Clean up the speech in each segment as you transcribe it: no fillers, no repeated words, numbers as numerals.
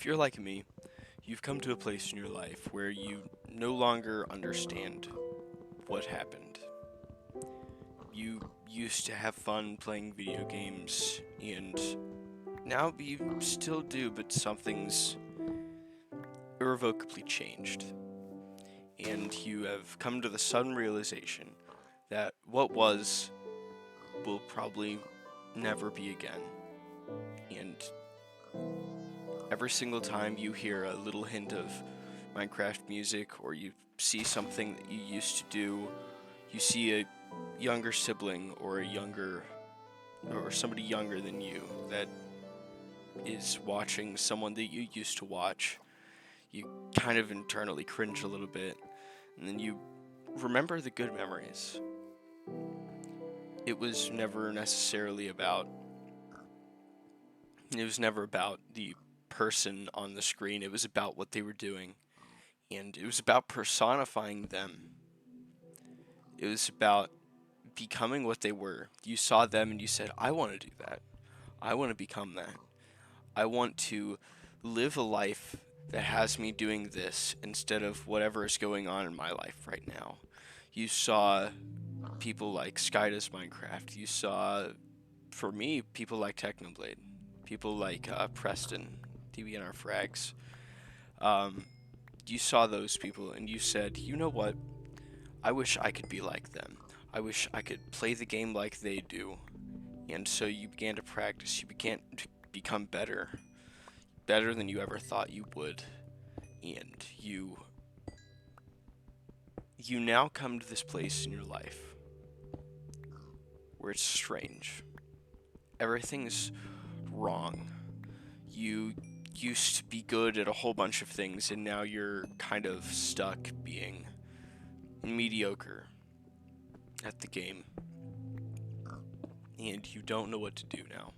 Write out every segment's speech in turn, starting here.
If you're like me, you've come to a place in your life where you no longer understand what happened. You used to have fun playing video games, and now you still do, but something's irrevocably changed. And you have come to the sudden realization that what was will probably never be again. And every single time you hear a little hint of Minecraft music or you see something that you used to do, you see a younger sibling or somebody younger than you that is watching someone that you used to watch, you kind of internally cringe a little bit, and then you remember the good memories. It was never necessarily about it was never about the person on the screen. It was about what they were doing, and it was about personifying them. It was about becoming what they were. You saw them and you said, I want to do that. I want to become that. I want to live a life that has me doing this instead of whatever is going on in my life right now. You saw people like Skydoes Minecraft. You saw, for me, people like Technoblade. People like Preston, DBNR Frags. Um, you saw those people and you said, you know what? I wish I could be like them. I wish I could play the game like they do. And so you began to practice. You began to become better than you ever thought you would. And you now come to this place in your life where it's strange. Everything's wrong. You used to be good at a whole bunch of things, and now you're kind of stuck being mediocre at the game. And you don't know what to do now.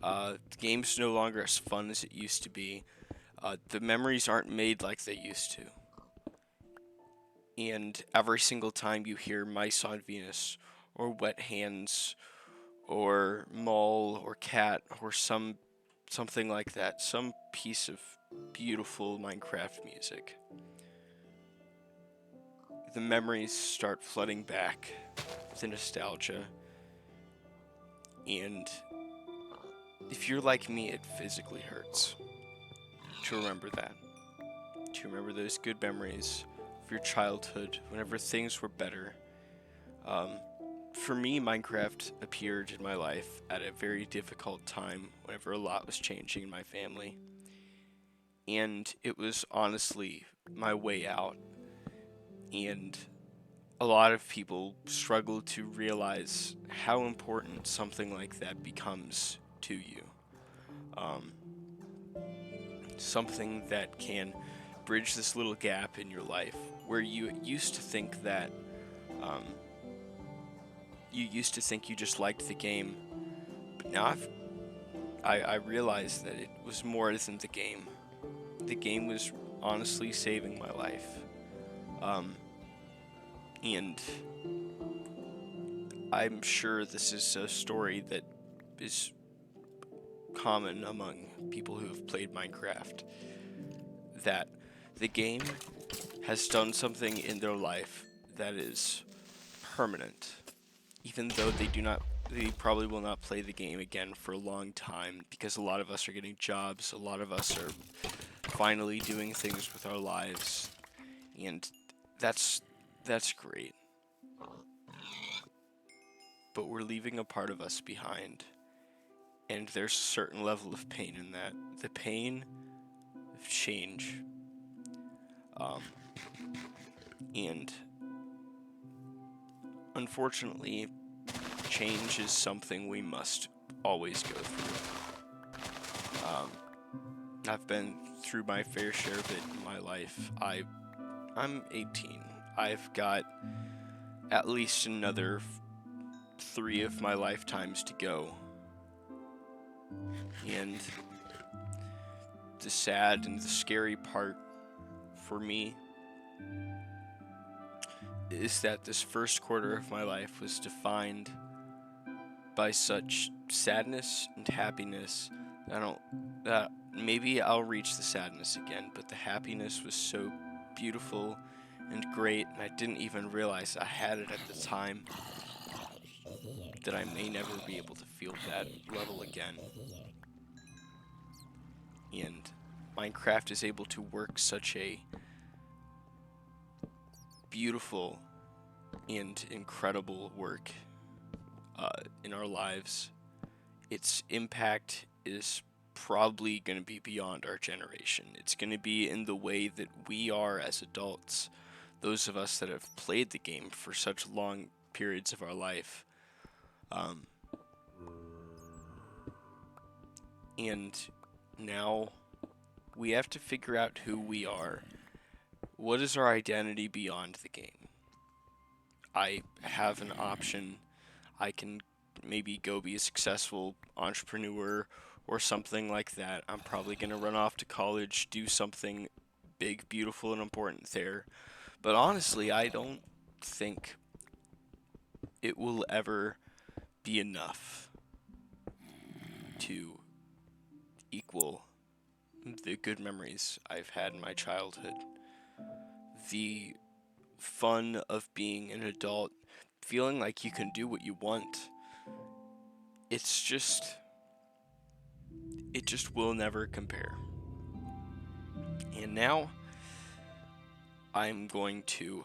The game's no longer as fun as it used to be. The memories aren't made like they used to. And every single time you hear Mice on Venus, or Wet Hands, or Mole, or Cat, or something like that, some piece of beautiful Minecraft music, the memories start flooding back, the nostalgia, and if you're like me, it physically hurts to remember that. To remember those good memories of your childhood, whenever things were better. Um, for me, Minecraft appeared in my life at a very difficult time, whenever a lot was changing in my family. And it was honestly my way out. And a lot of people struggle to realize how important something like that becomes to you. Um, Something that can bridge this little gap in your life where you used to think that um, you just liked the game, but now I realized that it was more than the game. The game was honestly saving my life, um, and I'm sure this is a story that is common among people who have played Minecraft, that the game has done something in their life that is permanent, even though they probably will not play the game again for a long time because a lot of us are getting jobs, a lot of us are finally doing things with our lives, and that's that's great. But we're leaving a part of us behind, and there's a certain level of pain in that. The pain of change, um, and unfortunately, change is something we must always go through. I've been through my fair share of it in my life. I'm 18. I've got at least another three of my lifetimes to go. And the sad and the scary part for me is that this first quarter of my life was defined by such sadness and happiness I don't, that maybe I'll reach the sadness again, but the happiness was so beautiful and great, and I didn't even realize I had it at the time, that I may never be able to feel that level again. And Minecraft is able to work such a beautiful and incredible work in our lives. Its impact is probably going to be beyond our generation. It's going to be in the way that we are as adults, those of us that have played the game for such long periods of our life. Um, and now we have to figure out who we are. What is our identity beyond the game? I have an option. I can maybe go be a successful entrepreneur or something like that. I'm probably going to run off to college, do something big, beautiful, and important there. But honestly, I don't think it will ever be enough to equal the good memories I've had in my childhood. The fun of being an adult, feeling like you can do what you want. It's just, it just will never compare. And now I'm going to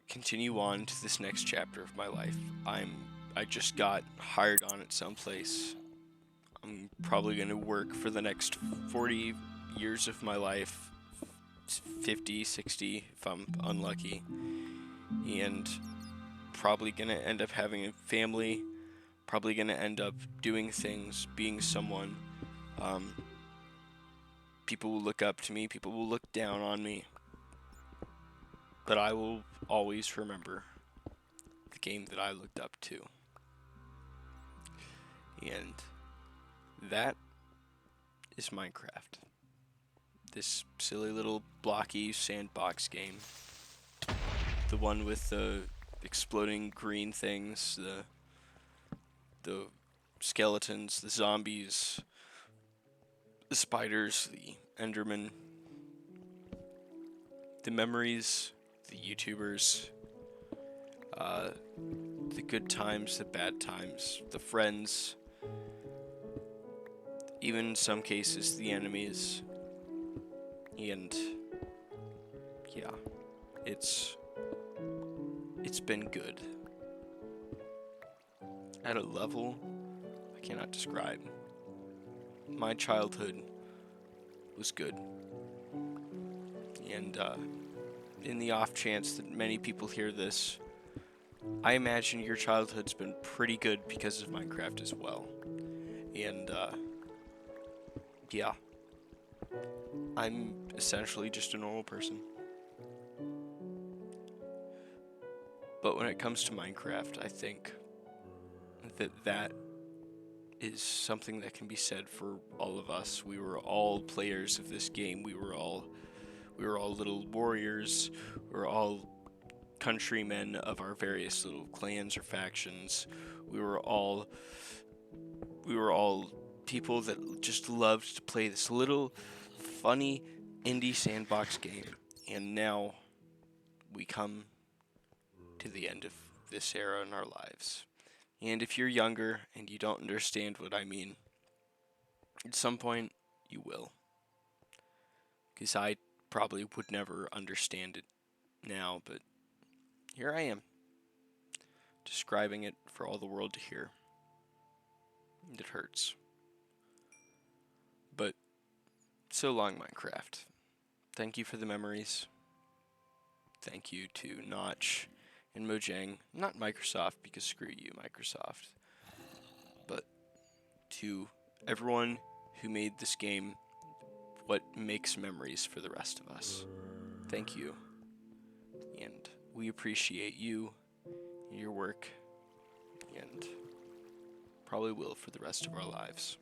continue on to this next chapter of my life. I just got hired on at some place. I'm probably going to work for the next 40 years of my life, 50, 60 if I'm unlucky. And probably going to end up having a family, probably going to end up doing things, being someone. Um, People will look up to me, people will look down on me. But I will always remember the game that I looked up to. And that is Minecraft. This silly little blocky sandbox game. The one with the exploding green things, the skeletons, the zombies, the spiders, the Enderman, the memories, the YouTubers, uh, the good times, the bad times, the friends, even in some cases the enemies. And yeah, it's been good at a level I cannot describe. My childhood was good, and in the off chance that many people hear this, I imagine your childhood's been pretty good because of Minecraft as well. And yeah, I'm essentially just a normal person. But when it comes to Minecraft, I think that is something that can be said for all of us. We were all players of this game. We were all little warriors. We were all countrymen of our various little clans or factions. We were all people that just loved to play this little funny indie sandbox game. And now we come to the end of this era in our lives. And if you're younger and you don't understand what I mean, at some point you will. Because I probably would never understand it now, but here I am, describing it for all the world to hear. And it hurts. But so long, Minecraft. Thank you for the memories. Thank you to Notch and Mojang. Not Microsoft, because screw you, Microsoft. But to everyone who made this game what makes memories for the rest of us. Thank you. And we appreciate you and your work, and probably will for the rest of our lives.